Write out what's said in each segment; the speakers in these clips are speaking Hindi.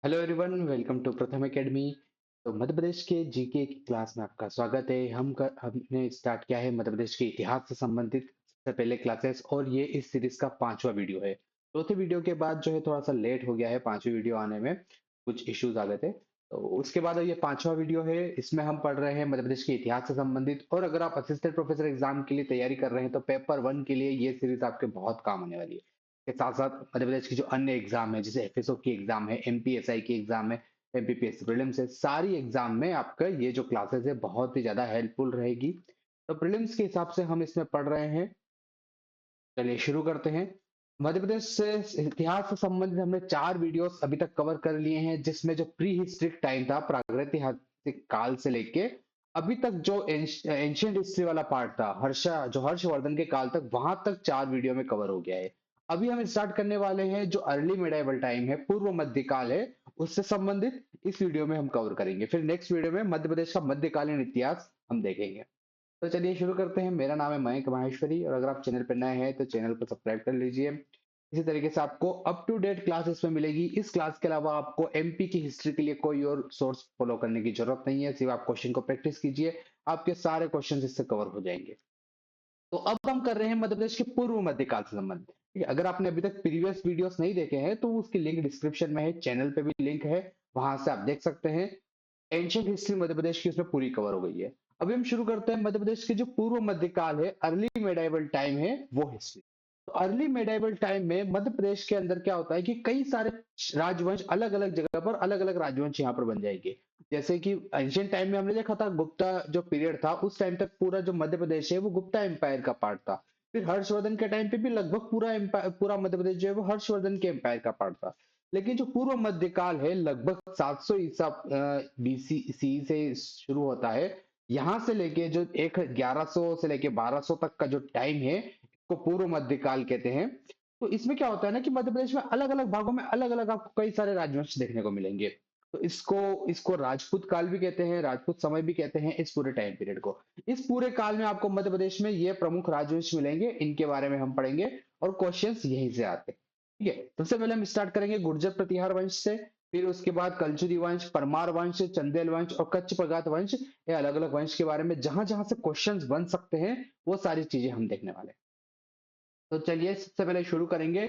हेलो एवरीवन, वेलकम टू प्रथम एकेडमी। तो मध्य प्रदेश के जीके की क्लास में आपका स्वागत है। हमने स्टार्ट किया है मध्य प्रदेश के इतिहास से संबंधित सबसे पहले क्लासेस, और ये इस सीरीज का पांचवा वीडियो है। चौथे वीडियो के बाद जो है थोड़ा सा लेट हो गया है पांचवी वीडियो आने में, कुछ इश्यूज आ गए थे। तो उसके बाद ये पांचवा वीडियो है। इसमें हम पढ़ रहे हैं मध्य प्रदेश के इतिहास से संबंधित, और अगर आप असिस्टेंट प्रोफेसर एग्जाम के लिए तैयारी कर रहे हैं तो पेपर वन के लिए ये सीरीज आपके बहुत काम आने वाली है। के साथ साथ मध्य प्रदेश की जो अन्य एग्जाम है, जैसे एफएसओ की एग्जाम है, एमपीएसआई की एग्जाम है, एमपीपीएससी प्रीलिम्स है, सारी एग्जाम में आपका ये जो क्लासेस है बहुत ही ज्यादा हेल्पफुल रहेगी। तो प्रीलिम्स के हिसाब से हम इसमें पढ़ रहे हैं। चलिए शुरू करते हैं। मध्य प्रदेश से इतिहास से संबंधित हमने चार वीडियोस अभी तक कवर कर लिए हैं, जिसमें जो प्री हिस्ट्रिक टाइम था, प्रागैतिहासिक काल से लेके अभी तक जो एंशियंट हिस्ट्री वाला पार्ट था, हर्षवर्धन के काल तक, वहां तक चार वीडियो में कवर हो गया है। अभी हम स्टार्ट करने वाले हैं जो अर्ली मिडाइवल टाइम है, पूर्व मध्यकाल है, उससे संबंधित इस वीडियो में हम कवर करेंगे। फिर नेक्स्ट वीडियो में मध्य प्रदेश का मध्यकालीन इतिहास हम देखेंगे। तो चलिए शुरू करते हैं। मेरा नाम है मयंक माहेश्वरी, और अगर आप चैनल पर नए हैं तो चैनल को सब्सक्राइब कर लीजिए। इसी तरीके से आपको अप टू डेट क्लास इसमें मिलेगी। इस क्लास के अलावा आपको एमपी की हिस्ट्री के लिए कोई और सोर्स फॉलो करने की जरूरत नहीं है, सिर्फ आप क्वेश्चन को प्रैक्टिस कीजिए, आपके सारे क्वेश्चन इससे कवर हो जाएंगे। तो अब हम कर रहे हैं मध्य प्रदेश के पूर्व मध्यकाल से संबंधित। ठीक है, अगर आपने अभी तक प्रीवियस वीडियोस नहीं देखे हैं तो उसकी लिंक डिस्क्रिप्शन में है, चैनल पे भी लिंक है, वहां से आप देख सकते हैं। एंशियंट हिस्ट्री मध्य प्रदेश की उसमें पूरी कवर हो गई है। अभी हम शुरू करते हैं मध्य प्रदेश के जो पूर्व मध्यकाल है, अर्ली मेडाइवल टाइम है, वो हिस्ट्री। तो अर्ली मेडाइवल टाइम में मध्य प्रदेश के अंदर क्या होता है कि कई सारे राजवंश अलग अलग जगह पर, अलग अलग राजवंश यहाँ पर बन जाएंगे। जैसे कि एंशियंट टाइम में हमने देखा था, गुप्ता जो पीरियड था, उस टाइम तक पूरा जो मध्य प्रदेश है वो गुप्ता एम्पायर का पार्ट था। फिर हर्षवर्धन के टाइम पे भी लगभग पूरा एम्पायर, पूरा मध्य प्रदेश जो है वो हर्षवर्धन के एम्पायर का पार्ट था। लेकिन जो पूर्व मध्यकाल है, लगभग 700 ईसा बीसी सी से शुरू होता है। यहां से लेके जो एक 1100 से लेके 1200 तक का जो टाइम है, इसको पूर्व मध्यकाल कहते हैं। तो इसमें क्या होता है ना कि मध्य प्रदेश में अलग अलग भागों में अलग अलग आपको कई सारे राजवंश देखने को मिलेंगे। तो इसको इसको राजपूत काल भी कहते हैं, राजपूत समय भी कहते हैं इस पूरे टाइम पीरियड को। इस पूरे काल में आपको मध्य प्रदेश में ये प्रमुख राजवंश मिलेंगे, इनके बारे में हम पढ़ेंगे, और क्वेश्चंस यहीं से आते हैं। ठीक है, सबसे पहले हम स्टार्ट करेंगे गुर्जर प्रतिहार वंश से। फिर उसके बाद कलचुरी वंश, परमार वंश, चंदेल वंश और कच्छ पगात वंश। ये अलग अलग वंश के बारे में जहां जहां से क्वेश्चंस बन सकते हैं, वो सारी चीजें हम देखने वाले हैं। तो चलिए सबसे पहले शुरू करेंगे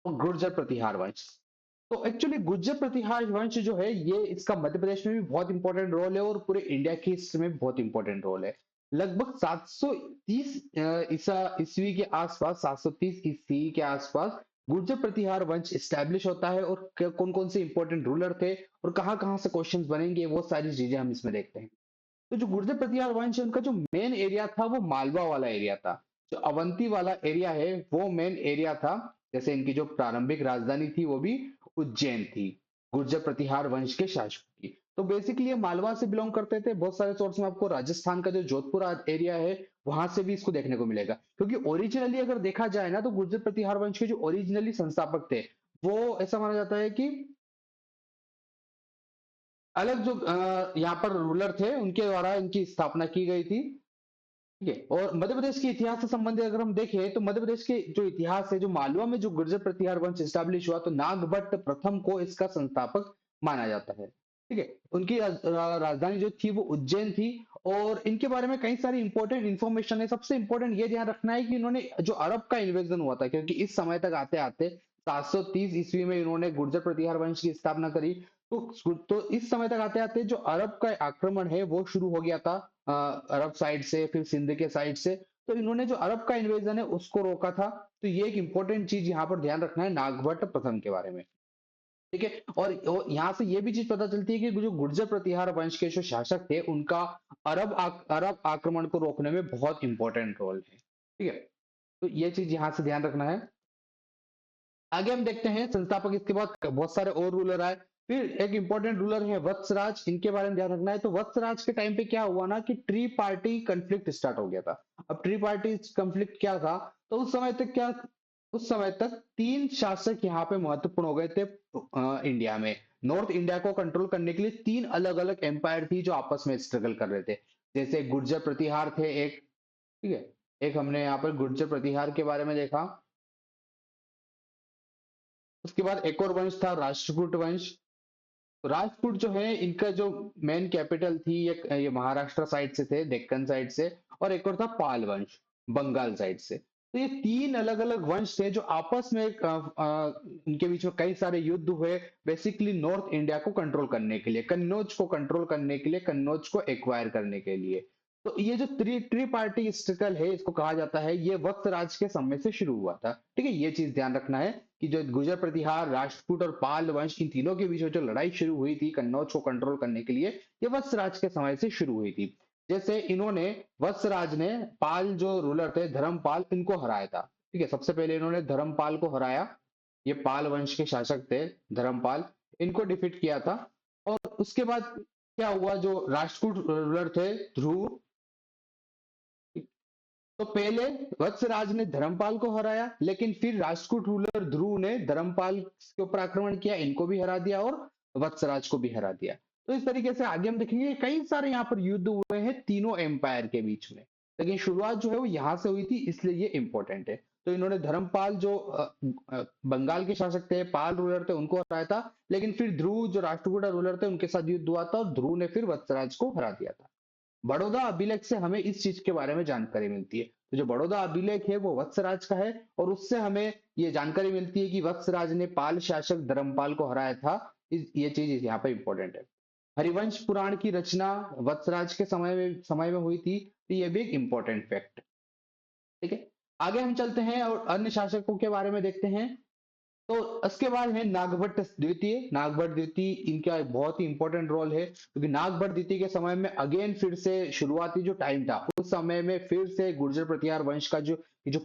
गुर्जर प्रतिहार वंश। तो एक्चुअली गुर्जर प्रतिहार वंश जो है, ये इसका मध्य प्रदेश में भी बहुत इंपॉर्टेंट रोल है, और पूरे इंडिया की हिस्ट्री में बहुत इंपॉर्टेंट रोल है। लगभग 730 ईसा ईस्वी के आसपास, 730 ईस्वी के आसपास गुर्जर प्रतिहार वंश स्टैब्लिश होता है। और कौन कौन से इंपॉर्टेंट रूलर थे और कहाँ कहाँ से क्वेश्चंस बनेंगे, वो सारी चीजें हम इसमें देखते हैं। तो जो गुर्जर प्रतिहार वंश है, उनका जो मेन एरिया था वो मालवा वाला एरिया था। जो अवंती वाला एरिया है वो मेन एरिया था। जैसे इनकी जो प्रारंभिक राजधानी थी वो भी उज्जैन थी, गुर्जर प्रतिहार वंश के शासक की। तो बेसिकली ये मालवा से बिलोंग करते थे। बहुत सारे सोर्स में आपको राजस्थान का जो जोधपुर एरिया है, वहां से भी इसको देखने को मिलेगा। क्योंकि ओरिजिनली अगर देखा जाए ना, तो गुर्जर प्रतिहार वंश के जो ओरिजिनली संस्थापक थे, वो ऐसा माना जाता है कि अलग जो यहाँ पर रूलर थे, उनके द्वारा इनकी स्थापना की गई थी। ठीक है, और मध्य प्रदेश के इतिहास से संबंधित अगर हम देखें, तो मध्य प्रदेश के जो इतिहास है, जो मालवा में जो गुर्जर प्रतिहार वंश स्टैब्लिश हुआ, तो नागभट्ट प्रथम को इसका संस्थापक माना जाता है। ठीक है, उनकी राजधानी जो थी वो उज्जैन थी। और इनके बारे में कई सारी इंपॉर्टेंट इंफॉर्मेशन है। सबसे इंपॉर्टेंट ये ध्यान रखना है कि इन्होंने जो अरब का इन्वेजन हुआ था, क्योंकि इस समय तक आते आते 730 ईस्वी में इन्होंने गुर्जर प्रतिहार वंश की स्थापना करी। तो इस समय तक आते आते जो अरब का आक्रमण है वो शुरू हो गया था, अरब साइड से, फिर सिंध के साइड से। तो इन्होंने जो अरब का इन्वेजन है उसको रोका था। तो ये एक इंपॉर्टेंट चीज यहाँ पर ध्यान रखना है नागभट्ट प्रथम के बारे में। ठीक है, और यहाँ से ये भी चीज पता चलती है कि जो गुर्जर प्रतिहार वंश के जो शासक थे, उनका अरब आक्रमण को रोकने में बहुत इंपॉर्टेंट रोल है। ठीक है, तो ये चीज यहाँ से ध्यान रखना है। आगे हम देखते हैं संस्थापक, इसके बाद बहुत सारे और रूलर आए। फिर एक इंपॉर्टेंट रूलर है वत्सराज, इनके बारे में ध्यान रखना है। तो वत्सराज के टाइम पे क्या हुआ ना कि ट्री पार्टी कंफ्लिक्ट स्टार्ट हो गया था। अब ट्री पार्टी कंफ्लिक्ट क्या था, तो उस समय तक तीन शासक यहाँ पे महत्वपूर्ण हो गए थे इंडिया में। नॉर्थ इंडिया को कंट्रोल करने के लिए तीन अलग अलग एम्पायर थी जो आपस में स्ट्रगल कर रहे थे। जैसे गुर्जर प्रतिहार थे एक। ठीक है, एक हमने यहाँ पर गुर्जर प्रतिहार के बारे में देखा। उसके बाद एक और वंश था राष्ट्रकूट वंश। तो राजपूत जो है इनका जो मेन कैपिटल थी ये महाराष्ट्र साइड से थे, डेक्कन साइड से, और एक और था पाल वंश, बंगाल साइड से। तो ये तीन अलग अलग वंश थे जो आपस में इनके बीच में कई सारे युद्ध हुए, बेसिकली नॉर्थ इंडिया को कंट्रोल करने के लिए, कन्नौज को कंट्रोल करने के लिए, कन्नौज को एक्वायर करने के लिए। तो ये जो ट्री पार्टी स्ट्रगल है इसको कहा जाता है, ये वक्त राज के समय से शुरू हुआ था। ठीक है, ये चीज ध्यान रखना है कि जो गुर्जर प्रतिहार, राजपूत और पाल वंश, इन तीनों के बीच में जो लड़ाई शुरू हुई थी कन्नौज को कंट्रोल करने के लिए, ये वत्सराज के समय से शुरू हुई थी। जैसे इन्होंने, वत्सराज ने पाल जो रूलर थे धर्मपाल, इनको हराया था। ठीक है, सबसे पहले इन्होंने धर्मपाल को हराया, ये पाल वंश के शासक थे धर्मपाल, इनको डिफीट किया था। और उसके बाद क्या हुआ, जो राजपूत रूलर थे ध्रुव, तो पहले वत्सराज ने धर्मपाल को हराया, लेकिन फिर राष्ट्रकूट रूलर ध्रुव ने धर्मपाल के ऊपर आक्रमण किया, इनको भी हरा दिया और वत्सराज को भी हरा दिया। तो इस तरीके से आगे हम देखेंगे कई सारे यहाँ पर युद्ध हुए हैं तीनों एम्पायर के बीच में, लेकिन शुरुआत जो है वो यहाँ से हुई थी, इसलिए ये इंपॉर्टेंट है। तो इन्होंने धर्मपाल जो बंगाल के शासक थे, पाल रूलर थे, उनको हराया था, लेकिन फिर ध्रुव जो राष्ट्रकूट रूलर थे उनके साथ युद्ध हुआ था और ध्रुव ने फिर वत्सराज को हरा दिया था। बड़ौदा अभिलेख से हमें इस चीज के बारे में जानकारी मिलती है। तो जो बड़ौदा अभिलेख है वो वत्सराज का है, और उससे हमें ये जानकारी मिलती है कि वत्सराज ने पाल शासक धर्मपाल को हराया था। ये चीज यहाँ पे इंपॉर्टेंट है। हरिवंश पुराण की रचना वत्सराज के समय में हुई थी, तो ये भी एक इंपॉर्टेंट फैक्ट। ठीक है, आगे हम चलते हैं और अन्य शासकों के बारे में देखते हैं। तो उसके बाद है नागभट्ट द्वितीय। नागभट्ट द्वितीय, इनका एक बहुत ही इंपॉर्टेंट रोल है, क्योंकि नागभट्ट द्वितीय के समय में अगेन फिर से शुरुआती जो टाइम था उस समय में फिर से गुर्जर प्रतिहार वंश का जो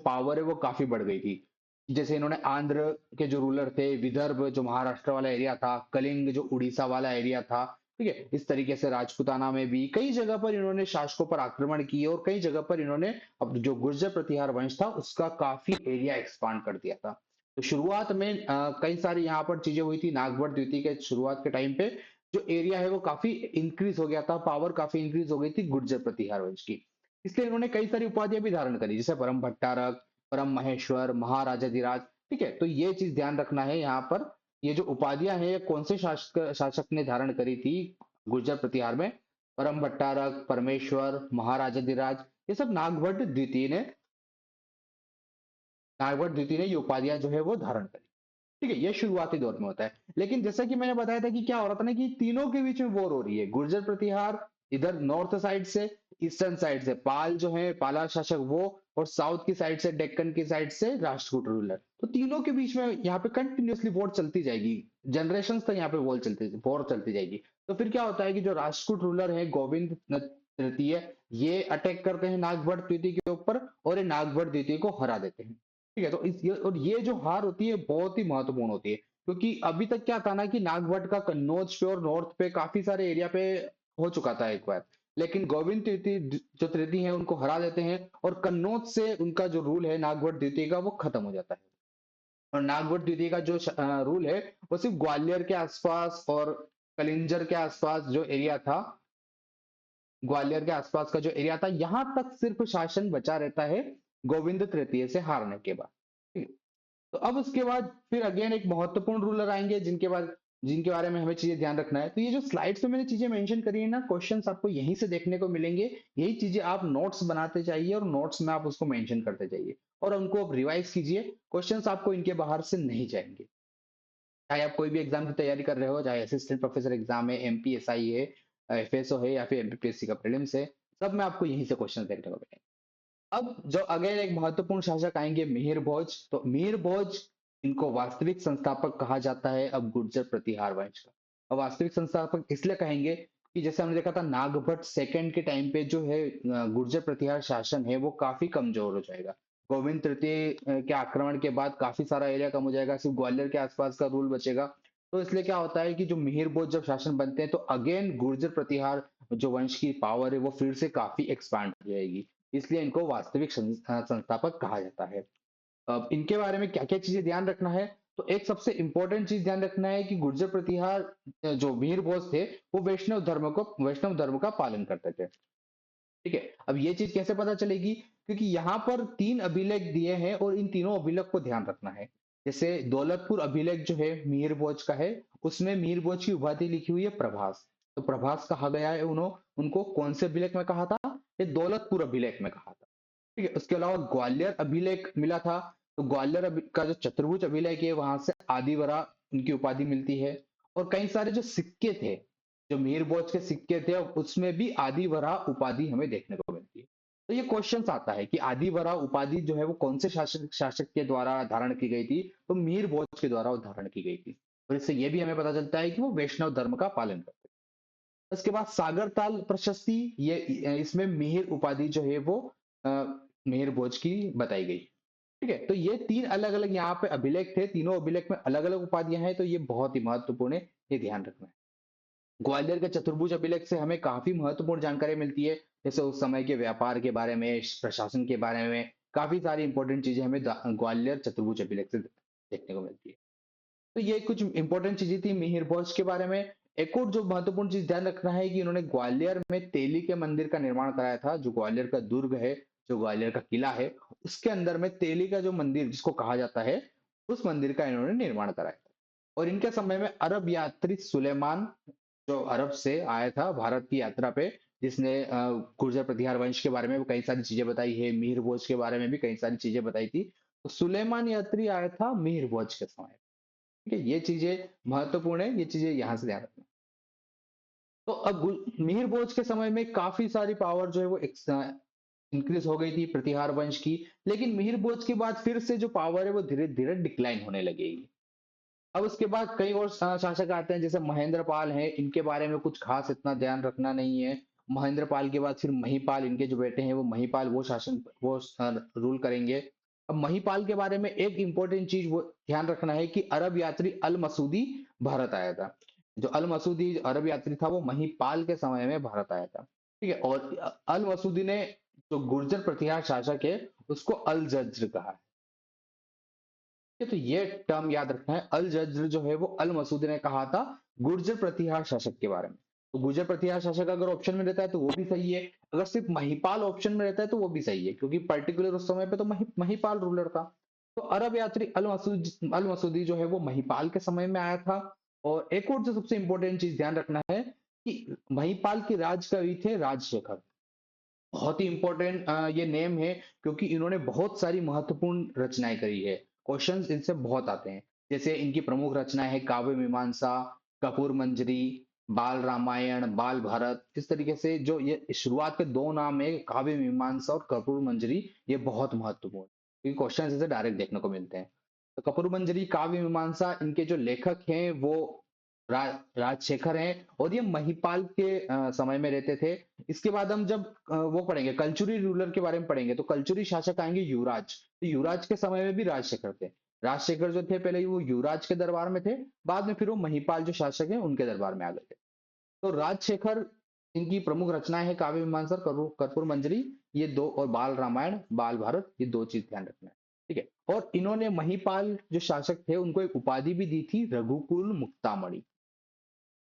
पावर है वो काफी बढ़ गई थी। जैसे इन्होंने आंध्र के जो रूलर थे, विदर्भ जो महाराष्ट्र वाला एरिया था, कलिंग जो उड़ीसा वाला एरिया था, ठीक है, इस तरीके से राजपूताना में भी कई जगह पर इन्होंने शासकों पर आक्रमण किए, और कई जगह पर इन्होंने अब जो गुर्जर प्रतिहार वंश था उसका काफी एरिया एक्सपांड कर दिया था। तो शुरुआत में कई सारी यहाँ पर चीजें हुई थी नागभट्ट द्वितीय के शुरुआत के टाइम पे, जो एरिया है वो काफी इंक्रीज हो गया था, पावर काफी इंक्रीज हो गई थी गुर्जर प्रतिहार वंश की। इसलिए इन्होंने कई सारी उपाधियां भी धारण करी, जैसे परम भट्टारक, परम महेश्वर, महाराजाधिराज। ठीक है, तो ये चीज ध्यान रखना है यहाँ पर, ये जो उपाधियां हैं ये कौन से शासक ने धारण करी थी गुर्जर प्रतिहार में। परम भट्टारक, परमेश्वर, महाराजाधिराज, ये सब नागभट्ट द्वितीय ने ये उपाधियां जो है वो धारण करी। ठीक है, ये शुरुआती दौर में होता है। लेकिन जैसा कि मैंने बताया था कि क्या हो रहा था ना, कि तीनों के बीच में वॉर हो रही है। गुर्जर प्रतिहार इधर नॉर्थ साइड से, ईस्टर्न साइड से पाल जो है पाला शासक वो, और साउथ की साइड से डेक्कन की साइड से राष्ट्रकूट रूलर। तो तीनों के बीच में यहाँ पे कंटिन्यूअसली वॉर चलती जाएगी, जनरेशन तक यहाँ पे वॉर चलती जाएगी। तो फिर क्या होता है कि जो राष्ट्रकूट रूलर है गोविंद तृतीय, ये अटैक करते हैं नागभट्ट द्वितीय के ऊपर, और ये नागभट्ट द्वितीय को हरा देते हैं। ठीक है, तो और ये जो हार होती है बहुत ही महत्वपूर्ण होती है, क्योंकि अभी तक क्या था ना कि नागभट्ट का कन्नौज पे और नॉर्थ पे काफी सारे एरिया पे हो चुका था एक बार, लेकिन गोविंद तृतीय जो तृतीय है उनको हरा देते हैं, और कन्नौज से उनका जो रूल है नागभट्ट द्वितीय का वो खत्म हो जाता है। और नागभट्ट द्वितीय का जो रूल है वो सिर्फ ग्वालियर के आसपास और कलिंजर के आसपास जो एरिया था, ग्वालियर के आसपास का जो एरिया था, यहां तक सिर्फ शासन बचा रहता है गोविंद तृतीय से हारने के बाद। ठीक है? तो अब उसके बाद फिर अगेन एक महत्वपूर्ण रूलर आएंगे जिनके बारे में हमें चीजें ध्यान रखना है। तो ये जो स्लाइड्स में मैंने चीजें मेंशन करी है ना, क्वेश्चंस आपको यहीं से देखने को मिलेंगे। यही चीजें आप नोट्स बनाते जाइए और नोट्स में आप उसको मेंशन करते जाइए, और उनको आप रिवाइज कीजिए। क्वेश्चंस आपको इनके बाहर से नहीं जाएंगे, चाहे आप कोई भी एग्जाम की तैयारी कर रहे हो, चाहे असिस्टेंट प्रोफेसर एग्जाम है, एमपीएसआई है, एफएसओ है, या फिर एमपीएससी का प्रीलिम्स है, सब में आपको यहीं से क्वेश्चन देखने को मिलेंगे। अब जो अगले एक महत्वपूर्ण शासक आएंगे मिहिर भोज। तो मिहिर भोज, इनको वास्तविक संस्थापक कहा जाता है अब गुर्जर प्रतिहार वंश का। अब वास्तविक संस्थापक इसलिए कहेंगे कि जैसे हमने देखा था नागभट्ट सेकंड के टाइम पे जो है गुर्जर प्रतिहार शासन है वो काफी कमजोर हो जाएगा। गोविंद तृतीय के आक्रमण के बाद काफी सारा एरिया कम हो जाएगा, सिर्फ ग्वालियर के आसपास का रूल बचेगा। तो इसलिए क्या होता है कि जो मिहिर भोज जब शासन बनते हैं तो अगेन गुर्जर प्रतिहार जो वंश की पावर है वो फिर से काफी एक्सपांड हो जाएगी, इसलिए इनको वास्तविक संस्थापक कहा जाता है। अब इनके बारे में क्या क्या चीजें ध्यान रखना है, तो एक सबसे इंपॉर्टेंट चीज ध्यान रखना है कि गुर्जर प्रतिहार जो वीर बोस थे वो वैष्णव धर्म का पालन करते थे। ठीक है, अब ये चीज कैसे पता चलेगी, क्योंकि यहाँ पर तीन अभिलेख दिए हैं और इन तीनों अभिलेख को ध्यान रखना है। जैसे दौलतपुर अभिलेख जो है मिहिर भोज का है, उसमें मिहिर भोज की उपाधि लिखी हुई है प्रभास। तो प्रभास कहा गया है उनको कौन से अभिलेख में कहा था? ये दौलतपुर अभिलेख में कहा था। ठीक है, उसके अलावा ग्वालियर अभिलेख मिला था। तो ग्वालियर का जो चतुर्भुज अभिलेख है वहां से आदिवरा उनकी उपाधि मिलती है। और कई सारे जो सिक्के थे, जो मीर भोज के सिक्के थे, उसमें भी आदिवरा उपाधि हमें देखने को मिलती है। तो ये क्वेश्चन आता है कि आदिवरा उपाधि जो है वो कौन से शासक शासक के द्वारा धारण की गई थी? तो मीर भोज के द्वारा वो धारण की गई थी। और इससे ये भी हमें पता चलता है कि वो वैष्णव धर्म का पालन करते थे। उसके बाद सागरताल प्रशस्ति, ये इसमें मिहिर उपाधि जो है वो अ, मिहिर भोज की बताई गई। ठीक है, तो ये तीन अलग अलग यहाँ पे अभिलेख थे, तीनों अभिलेख में अलग अलग उपाधियां हैं, तो ये बहुत ही महत्वपूर्ण है, ये ध्यान रखना है। ग्वालियर के चतुर्भुज अभिलेख से हमें काफी महत्वपूर्ण जानकारी मिलती है, जैसे उस समय के व्यापार के बारे में, प्रशासन के बारे में, काफी सारी इंपॉर्टेंट चीजें हमें ग्वालियर चतुर्भुज अभिलेख से देखने को मिलती है। तो ये कुछ इंपॉर्टेंट चीजें थी मिहिर भोज के बारे में। एक और जो महत्वपूर्ण चीज ध्यान रखना है कि इन्होंने ग्वालियर में तेली के मंदिर का निर्माण कराया था। जो ग्वालियर का दुर्ग है, जो ग्वालियर का किला है, उसके अंदर में तेली का जो मंदिर जिसको कहा जाता है, उस मंदिर का इन्होंने निर्माण कराया था। और इनके समय में अरब यात्री सुलेमान, जो अरब से आया था भारत की यात्रा पे, जिसने गुर्जर प्रतिहार वंश के बारे में कई सारी चीजें बताई है, मिहिर भोज के बारे में भी कई सारी चीजें बताई थी। तो सुलेमान यात्री आया था मिहिर भोज के समय। ठीक है, ये चीजें महत्वपूर्ण है, ये चीजें यहां से ध्यान रखना। तो अब मिहिर भोज के समय में काफी सारी पावर जो है वो इंक्रीज हो गई थी प्रतिहार वंश की। लेकिन मिहिर भोज के बाद फिर से जो पावर है वो धीरे धीरे डिक्लाइन होने लगेगी। अब उसके बाद कई और शासक आते हैं, जैसे महेंद्र पाल है, इनके बारे में कुछ खास इतना ध्यान रखना नहीं है। महेंद्र पाल के बाद फिर महिपाल, इनके जो बेटे हैं वो महिपाल, वो शासन वो रूल करेंगे। अब महिपाल के बारे में एक इंपॉर्टेंट चीज वो ध्यान रखना है कि अरब यात्री अल मसूदी भारत आया था। जो अल मसूदी अरब यात्री था वो महिपाल के समय में भारत आया था। ठीक है, और अल मसूदी ने जो गुर्जर प्रतिहार शासक है उसको अल जज्र कहा है। तो ये टर्म याद रखना है, अल जज्र जो है वो अल मसूदी ने कहा था गुर्जर प्रतिहार शासक के बारे में। तो गुर्जर प्रतिहार शासक अगर ऑप्शन में रहता है तो वो भी सही है, अगर सिर्फ महिपाल ऑप्शन में रहता है तो वो भी सही है, क्योंकि पर्टिकुलर उस समय पे तो महिपाल रूलर था। तो अरब यात्री अल मसूदी जो है वो महिपाल के समय में आया था। और एक और जो सबसे इंपॉर्टेंट चीज ध्यान रखना है कि महिपाल के राजकवि थे राजशेखर। बहुत ही इंपॉर्टेंट ये नेम है, क्योंकि इन्होंने बहुत सारी महत्वपूर्ण रचनाएं करी है। क्वेश्चंस इनसे बहुत आते हैं। जैसे इनकी प्रमुख रचनाएं है काव्य मीमांसा, कपूर मंजरी, बाल रामायण, बाल भारत। इस तरीके से जो ये शुरुआत के दो नाम है, काव्य मीमांसा और कपूर मंजरी, ये बहुत महत्वपूर्ण, क्योंकि क्वेश्चन इसे डायरेक्ट देखने को मिलते हैं। तो कपूर मंजरी, काव्य मीमांसा, इनके जो लेखक हैं वो राजशेखर हैं, और ये महिपाल के समय में रहते थे। इसके बाद हम जब वो पढ़ेंगे कलचुरी रूलर के बारे में पढ़ेंगे, तो कलचुरी शासक आएंगे युवराज। तो युवराज के समय में भी राजशेखर थे। राजशेखर जो थे पहले वो युवराज के दरबार में थे, बाद में फिर वो महिपाल जो शासक हैं उनके दरबार में आ गए थे। तो राजशेखर, इनकी प्रमुख रचनाएं हैं काव्य मीमांसा, कर्पूर मंजरी, ये दो, और बाल रामायण, बाल भारत, ये दो चीज ध्यान रखना है। ठीक है, और इन्होंने महिपाल जो शासक थे उनको एक उपाधि भी दी थी, रघुकुल मुक्तामणि।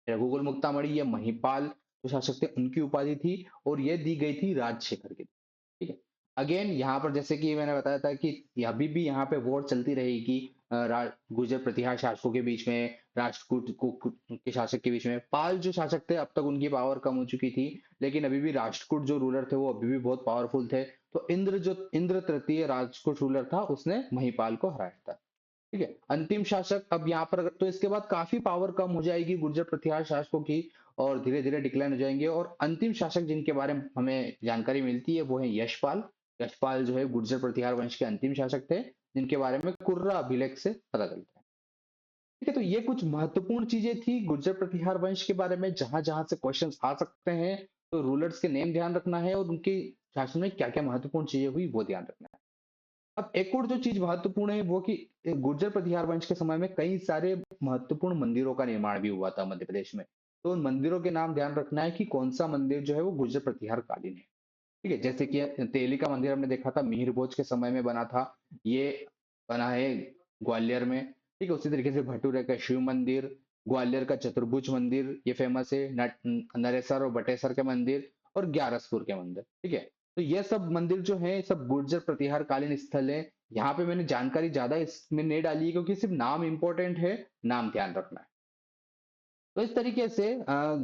रघुकुल मुक्तामणि ये महिपाल जो शासक थे उनकी उपाधि थी, और ये दी गई थी राजशेखर के। ठीक है, अगेन यहाँ पर जैसे कि मैंने बताया था कि अभी भी यहाँ पे वॉर चलती रहेगी गुर्जर प्रतिहार शासकों के बीच में, राष्ट्रकूट के शासक के बीच में। पाल जो शासक थे अब तक उनकी पावर कम हो चुकी थी, लेकिन अभी भी राष्ट्रकूट जो रूलर थे वो अभी भी बहुत पावरफुल थे। तो इंद्र तृतीय राजपूत रूलर था, उसने महिपाल को हराया था। ठीक है, अंतिम शासक अब यहाँ पर, तो इसके बाद काफी पावर कम हो जाएगी गुर्जर प्रतिहार शासकों की, और धीरे धीरे डिक्लाइन हो जाएंगे। और अंतिम शासक जिनके बारे में हमें जानकारी मिलती है वो है यशपाल। यशपाल जो है गुर्जर प्रतिहार वंश के अंतिम शासक थे, जिनके बारे में कुर्रा अभिलेख से पता चलता है। ठीक है, तो ये कुछ महत्वपूर्ण चीजें थी गुर्जर प्रतिहार वंश के बारे में, जहां जहां से क्वेश्चन आ सकते हैं। तो रूलर्स के नेम ध्यान रखना है, और उनके शासन में क्या क्या महत्वपूर्ण चीजें हुई वो ध्यान रखना है। अब एक और जो चीज महत्वपूर्ण है वो कि गुर्जर प्रतिहार वंश के समय में कई सारे महत्वपूर्ण मंदिरों का निर्माण भी हुआ था मध्य प्रदेश में। तो उन मंदिरों के नाम ध्यान रखना है कि कौन सा मंदिर जो है वो गुर्जर प्रतिहार कालीन है। ठीक है, जैसे कि तेली का मंदिर हमने देखा था मिहिर भोज के समय में बना था, ये बना है ग्वालियर में। ठीक है, उसी तरीके से भटूरे का शिव मंदिर, ग्वालियर का चतुर्भुज मंदिर ये फेमस है, नरेसर और बटेसर के मंदिर, और ग्यारसपुर के मंदिर। ठीक है, तो ये सब मंदिर जो है सब गुर्जर प्रतिहार कालीन स्थल है। यहाँ पे मैंने जानकारी ज्यादा इसमें नहीं डाली है क्योंकि सिर्फ नाम इंपॉर्टेंट है, नाम ध्यान रखना है। तो इस तरीके से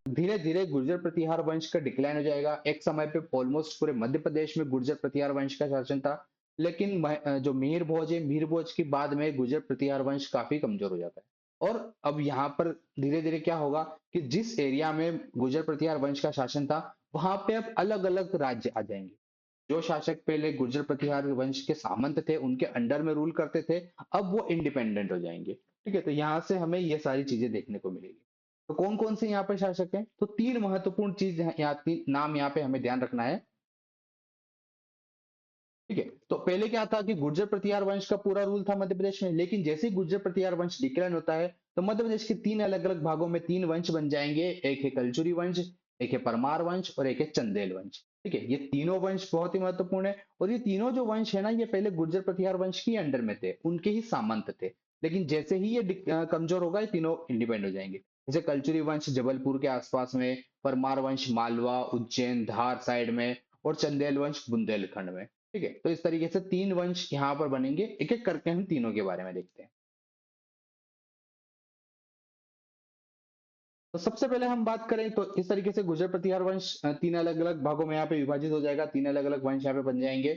धीरे धीरे गुर्जर प्रतिहार वंश का डिक्लाइन हो जाएगा। एक समय पे ऑलमोस्ट पूरे मध्य प्रदेश में गुर्जर प्रतिहार वंश का शासन था, लेकिन जो मिहिर भोज है, मिहिर भोज के बाद में गुर्जर प्रतिहार वंश काफी कमजोर हो जाता है। और अब यहाँ पर धीरे धीरे क्या होगा कि जिस एरिया में गुर्जर प्रतिहार वंश का शासन था, वहां पे अब अलग अलग राज्य आ जाएंगे। जो शासक पहले गुर्जर प्रतिहार वंश के सामंत थे, उनके अंडर में रूल करते थे, अब वो इंडिपेंडेंट हो जाएंगे। ठीक है, तो यहाँ से हमें ये सारी चीजें देखने को मिलेगी। तो कौन कौन से यहाँ पे शासक हैं? तो तीन महत्वपूर्ण चीज यहाँ, तीन नाम यहाँ पे हमें ध्यान रखना है। ठीक है, तो पहले क्या था कि गुर्जर प्रतिहार वंश का पूरा रूल था मध्य प्रदेश में, लेकिन जैसे ही गुर्जर प्रतिहार वंश डिक्लाइन होता है, तो मध्य प्रदेश के तीन अलग अलग भागों में तीन वंश बन जाएंगे। एक है कलचुरी वंश, एक है परमार वंश और एक है चंदेल वंश। ठीक है, ये तीनों वंश बहुत ही महत्वपूर्ण है, और ये तीनों जो वंश है ना, ये पहले गुर्जर प्रतिहार वंश के अंडर में थे, उनके ही सामंत थे। लेकिन जैसे ही ये कमजोर होगा, ये तीनों इंडिपेंडेंट हो जाएंगे। जैसे कलचुरी वंश जबलपुर के आसपास में, परमार वंश मालवा उज्जैन धार साइड में, और चंदेल वंश बुंदेलखंड में। ठीक है, तो इस तरीके से तीन वंश यहाँ पर बनेंगे। एक एक करके हम तीनों के बारे में देखते हैं। तो सबसे पहले हम बात करें तो इस तरीके से गुर्जर प्रतिहार वंश तीन अलग अलग भागों में यहाँ पे विभाजित हो जाएगा, तीन अलग अलग वंश यहाँ पे बन जाएंगे।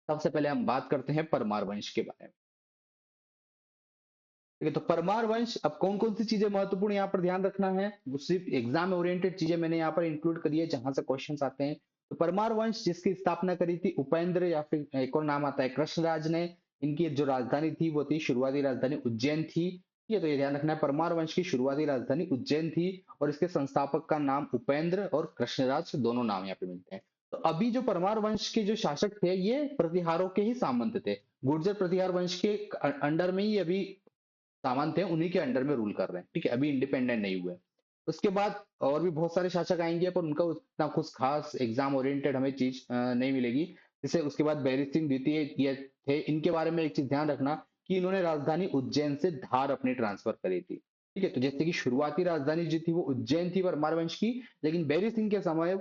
सबसे पहले हम बात करते हैं परमार वंश के बारे में। ठीक है, तो परमार वंश, अब कौन कौन सी चीजें महत्वपूर्ण यहाँ पर ध्यान रखना है, वो सिर्फ एग्जाम ओरिएंटेड चीजें मैंने यहाँ पर इंक्लूड करी है जहां से क्वेश्चंस आते हैं। तो परमार वंश जिसकी स्थापना करी थी उपेंद्र, या फिर एक और नाम आता है कृष्णराज ने। इनकी जो राजधानी थी वो थी, शुरुआती राजधानी उज्जैन थी। ठीक है, तो ये ध्यान रखना है, परमार वंश की शुरुआती राजधानी उज्जैन थी, और इसके संस्थापक का नाम उपेंद्र और कृष्णराज, दोनों नाम यहाँ पे मिलते हैं। तो अभी जो परमार वंश के जो शासक थे, ये प्रतिहारों के ही सामंत थे। गुर्जर प्रतिहार वंश के अंडर में ही अभी सामंत हैं, उन्हीं के अंडर में रूल कर रहे हैं। ठीक है, अभी इंडिपेंडेंट नहीं हुए। उसके बाद और भी बहुत सारे शासक आएंगे, पर उनका उतना कुछ खास एग्जाम ओरिएंटेड हमें चीज नहीं मिलेगी। जैसे उसके बाद बैरी सिंह द्वितीय ये थे। इनके बारे में एक चीज ध्यान रखना कि इन्होंने राजधानी उज्जैन से धार अपनी ट्रांसफर करी थी। ठीक है, तो जैसे कि शुरुआती राजधानी जो थी वो उज्जैन थी परमार वंश की, लेकिन बैरी सिंह के समय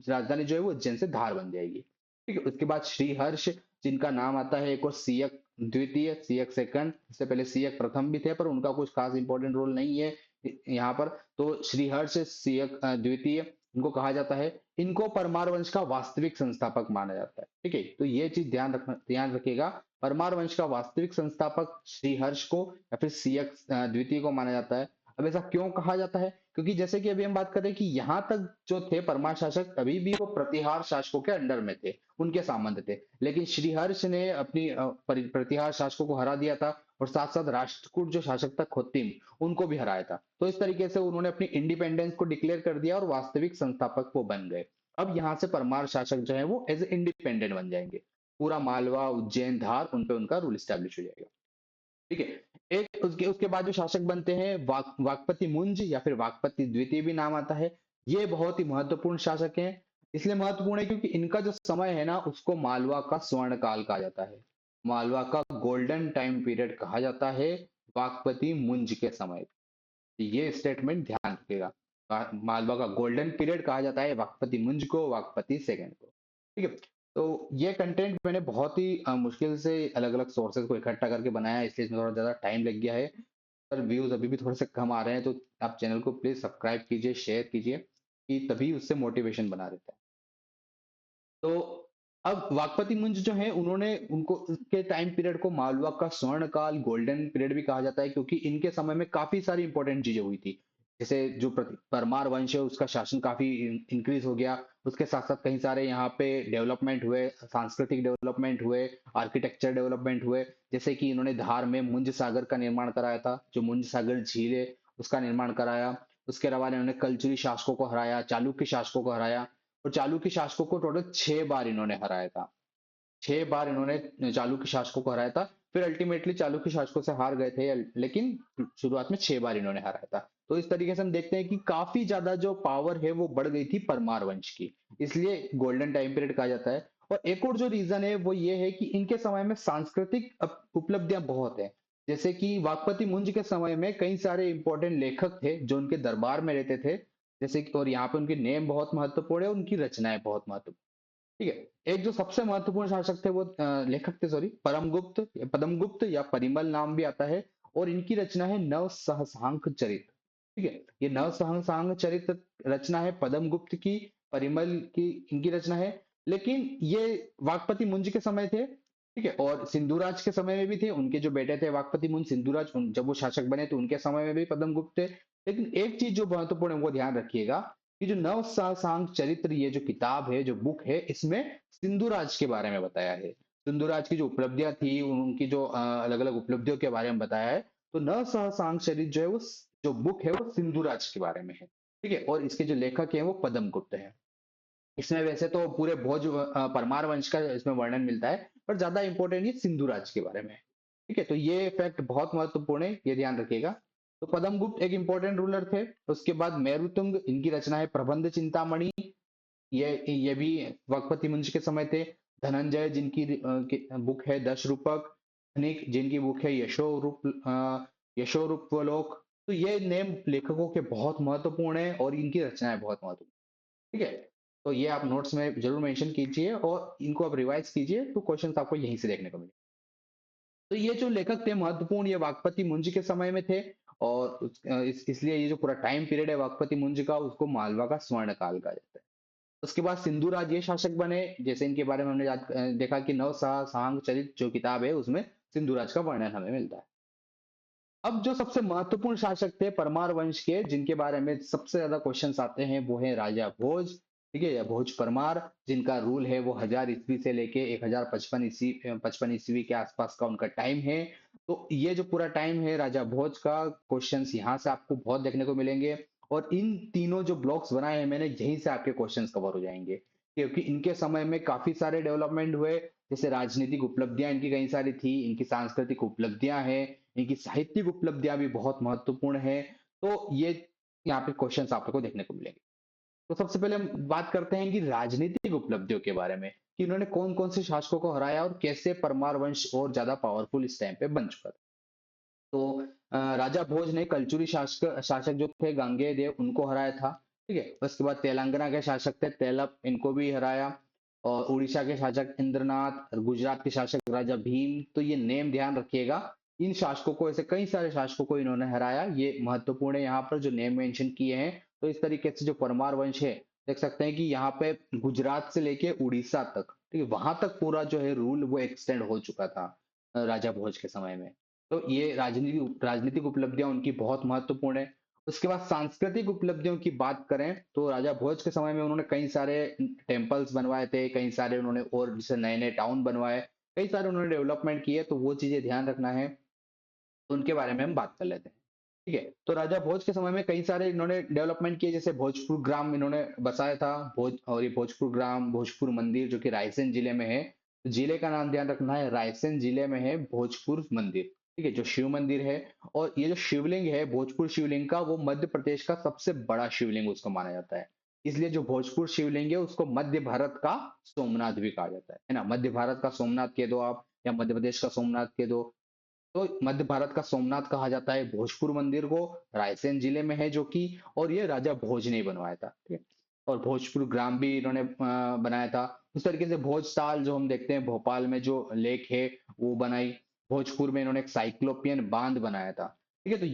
राजधानी जो है वो उज्जैन से धार बन जाएगी। ठीक है, उसके बाद श्रीहर्ष, जिनका नाम आता है एक और सियक द्वितीय, सियक सेकंड। इससे पहले सियक प्रथम भी थे, पर उनका कुछ खास इंपॉर्टेंट रोल नहीं है यहाँ पर। तो श्रीहर्ष सियक द्वितीय, इनको कहा जाता है। इनको परमार वंश का वास्तविक संस्थापक माना जाता है। ठीक है, तो ये चीज ध्यान रखिएगा, परमार वंश का वास्तविक संस्थापक श्रीहर्ष को या फिर सियक द्वितीय को माना जाता है। अब ऐसा क्यों कहा जाता है? क्योंकि जैसे कि अभी हम बात करें कि यहाँ तक जो थे परमार शासक, अभी भी वो प्रतिहार शासकों के अंडर में थे, उनके सामंत थे। लेकिन श्रीहर्ष ने अपनी प्रतिहार शासकों को हरा दिया था, और साथ साथ राष्ट्रकूट जो शासक था खोतिम, उनको भी हराया था। तो इस तरीके से उन्होंने अपनी इंडिपेंडेंस को डिक्लेयर कर दिया, और वास्तविक संस्थापक वो बन गए। अब यहाँ से परमार शासक जो है वो एज इंडिपेंडेंट बन जाएंगे। पूरा मालवा उज्जैन धार उन पे उनका रूल स्टैब्लिश हो जाएगा। ठीक है, एक उसके उसके बाद जो शासक बनते हैं वाकपति मुंज, या फिर वाकपति द्वितीय भी नाम आता है। ये बहुत ही महत्वपूर्ण शासक हैं। इसलिए महत्वपूर्ण है क्योंकि इनका जो समय है ना, उसको मालवा का स्वर्ण काल कहा जाता है। मालवा का गोल्डन टाइम पीरियड कहा जाता है वाकपति मुंज के समय। ये स्टेटमेंट ध्यान रखिएगा। मालवा का गोल्डन पीरियड कहा जाता है वाकपति मुंज को, वाकपति सेकंड को। ठीक है, तो ये कंटेंट मैंने बहुत ही मुश्किल से अलग अलग सोर्सेज को इकट्ठा करके बनाया है, इसलिए इसमें थोड़ा ज्यादा टाइम लग गया है। पर व्यूज अभी भी थोड़े से कम आ रहे हैं, तो आप चैनल को प्लीज सब्सक्राइब कीजिए, शेयर कीजिए, कि तभी उससे मोटिवेशन बना रहता है। तो अब वाकपति मुंज जो है, उन्होंने उनको उसके टाइम पीरियड को मालवा का स्वर्ण काल, गोल्डन पीरियड भी कहा जाता है, क्योंकि इनके समय में काफी सारी इंपॉर्टेंट चीजें हुई थी। जैसे जो परमार वंश है उसका शासन काफी इंक्रीज हो गया। उसके साथ साथ कई सारे यहाँ पे डेवलपमेंट हुए, सांस्कृतिक डेवलपमेंट हुए, आर्किटेक्चर डेवलपमेंट हुए। जैसे कि इन्होंने धार में मुंज सागर का निर्माण कराया था, जो मुंज सागर झील है उसका निर्माण कराया। उसके अलावा इन्होंने कलचुरी शासकों को हराया, चालुक्य शासकों को हराया। और चालुक्य शासकों को टोटल 6 बार इन्होंने हराया था। 6 बार इन्होंने चालुक्य शासकों को हराया था। फिर अल्टीमेटली चालुक्य शासकों से हार गए थे, लेकिन शुरुआत में 6 बार इन्होंने हराया था। तो इस तरीके से हम देखते हैं कि काफी ज्यादा जो पावर है वो बढ़ गई थी परमार वंश की, इसलिए गोल्डन टाइम पीरियड कहा जाता है। और एक और जो रीजन है वो ये है कि इनके समय में सांस्कृतिक उपलब्धियां बहुत है। जैसे कि वाकपति मुंज के समय में कई सारे इंपॉर्टेंट लेखक थे जो उनके दरबार में रहते थे। जैसे कि, और यहाँ पे उनके नेम बहुत महत्वपूर्ण है, उनकी रचनाएं बहुत महत्वपूर्ण। ठीक है। एक जो सबसे महत्वपूर्ण शासक थे वो लेखक थे, सॉरी, परमगुप्त, पदमगुप्त या परिमल नाम भी आता है। और इनकी रचना है नव सहसांक चरित। ठीक है, ये नव सहसांक चरित रचना है पदमगुप्त की, परिमल की इनकी रचना है। लेकिन ये वाकपति मुंज के समय थे, ठीक है, और सिंधुराज के समय में भी थे। उनके जो बेटे थे वाकपति मुंज, सिंधुराज, जब वो शासक बने तो उनके समय में भी पदमगुप्त थे। लेकिन एक चीज जो महत्वपूर्ण है वो ध्यान रखिएगा कि जो नव सहसांक चरित्र, ये जो किताब है, जो बुक है, इसमें सिंधुराज के बारे में बताया है। सिंधुराज की जो उपलब्धियां थी, उनकी जो अलग अलग उपलब्धियों के बारे में बताया है। तो नव सहसांक चरित्र जो है वो, जो बुक है वो सिंधुराज के बारे में है। ठीक है, और इसके जो लेखक है वो पदम गुप्त है। इसमें वैसे तो पूरे भोज परमार वंश का इसमें वर्णन मिलता है, पर ज्यादा इंपॉर्टेंट ये सिंधुराज के बारे में है। ठीक है, तो ये फैक्ट बहुत महत्वपूर्ण है, ये ध्यान रखिएगा। तो पदम गुप्त एक इंपॉर्टेंट रूलर थे। उसके बाद मेरुतुंग, इनकी रचना है प्रबंध चिंतामणि। ये भी वक्पति मुंज के समय थे। धनंजय, जिनकी बुक है दश रूपक। धनिक, जिनकी बुक है यशोरूपलोक। तो ये नेम लेखकों के बहुत महत्वपूर्ण है और इनकी रचनाएं बहुत महत्वपूर्ण। ठीक है, तो ये आप नोट्स में जरूर मेंशन कीजिए और इनको आप रिवाइज कीजिए, तो क्वेश्चंस आपको यहीं से देखने को मिले। तो ये जो लेखक थे महत्वपूर्ण, ये वाकपति मुंज के समय में थे। और इसलिए ये जो पूरा टाइम पीरियड है वाकपति मुंज का, उसको मालवा का स्वर्ण काल कहा जाता है। उसके बाद सिंधुराज ये शासक बने, जैसे इनके बारे में हमने देखा कि नव सांग चरित जो किताब है उसमें सिंधुराज का वर्णन हमें मिलता है। अब जो सबसे महत्वपूर्ण शासक थे परमार वंश के, जिनके बारे में सबसे ज्यादा क्वेश्चंस आते हैं, वो है राजा भोज। ठीक है, या भोज परमार, जिनका रूल है वो 1000 ईस्वी से लेके 1055 ईस्वी के आसपास का उनका टाइम है। तो ये जो पूरा टाइम है राजा भोज का, क्वेश्चंस यहाँ से आपको बहुत देखने को मिलेंगे। और इन तीनों जो ब्लॉक्स बनाए हैं मैंने, यहीं से आपके क्वेश्चंस कवर हो जाएंगे, क्योंकि इनके समय में काफी सारे डेवलपमेंट हुए। जैसे राजनीतिक उपलब्धियां इनकी कई सारी थी, इनकी सांस्कृतिक उपलब्धियां हैं, इनकी साहित्यिक उपलब्धियां भी बहुत महत्वपूर्ण है। तो ये यहाँ पे क्वेश्चंस आपको देखने को मिलेंगे। तो सबसे पहले हम बात करते हैं इनकी राजनीतिक उपलब्धियों के बारे में, कि इन्होंने कौन कौन से शासकों को हराया और कैसे परमार वंश और ज्यादा पावरफुल इस टाइम पे बन चुका था। तो राजा भोज ने कलचुरी शासक शासक जो थे गांगेय देव, उनको हराया था। ठीक है, उसके बाद तेलंगाना के शासक थे तेलप, इनको भी हराया। और उड़ीसा के शासक इंद्रनाथ, गुजरात के शासक राजा भीम। तो ये नेम ध्यान रखिएगा, इन शासकों को, ऐसे कई सारे शासकों को इन्होंने हराया, ये महत्वपूर्ण है यहाँ पर जो नेम मेंशन किए हैं। तो इस तरीके से जो परमार वंश है, देख सकते हैं कि यहाँ पे गुजरात से लेके उड़ीसा तक, ठीक है, वहां तक पूरा जो है रूल वो एक्सटेंड हो चुका था राजा भोज के समय में। तो ये राजनीतिक उपलब्धियां उनकी बहुत महत्वपूर्ण है। उसके बाद सांस्कृतिक उपलब्धियों की बात करें तो राजा भोज के समय में उन्होंने कई सारे टेम्पल्स बनवाए थे, कई सारे उन्होंने और जैसे नए नए टाउन बनवाए, कई सारे उन्होंने डेवलपमेंट किए। तो वो चीजें ध्यान रखना है, तो उनके बारे में हम बात कर लेते हैं। ठीक है, तो राजा भोज के समय में कई सारे इन्होंने डेवलपमेंट किए, जैसे भोजपुर ग्राम इन्होंने बसाया था। भोज, और ये भोजपुर ग्राम, भोजपुर मंदिर जो कि रायसेन जिले में है। तो जिले का नाम ध्यान रखना है, रायसेन जिले में है भोजपुर मंदिर। ठीक है, जो शिव मंदिर है। और ये जो शिवलिंग है भोजपुर शिवलिंग का, वो मध्य प्रदेश का सबसे बड़ा शिवलिंग उसको माना जाता है। इसलिए जो भोजपुर शिवलिंग है उसको मध्य भारत का सोमनाथ भी कहा जाता है ना। मध्य भारत का सोमनाथ कह दो आप, या मध्य प्रदेश का सोमनाथ कह दो। तो मध्य भारत का सोमनाथ कहा जाता है भोजपुर मंदिर को। रायसेन जिले में है जो कि, और ये राजा भोज ने बनवाया था। ठीक है, और भोजपुर ग्राम भी इन्होंने बनाया था। उस तरीके से भोजताल जो हम देखते हैं भोपाल में जो लेक है, वो बनाई। भोजपुर में इन्होंने एक साइक्लोपियन बांध बनाया था। ठीक है, तो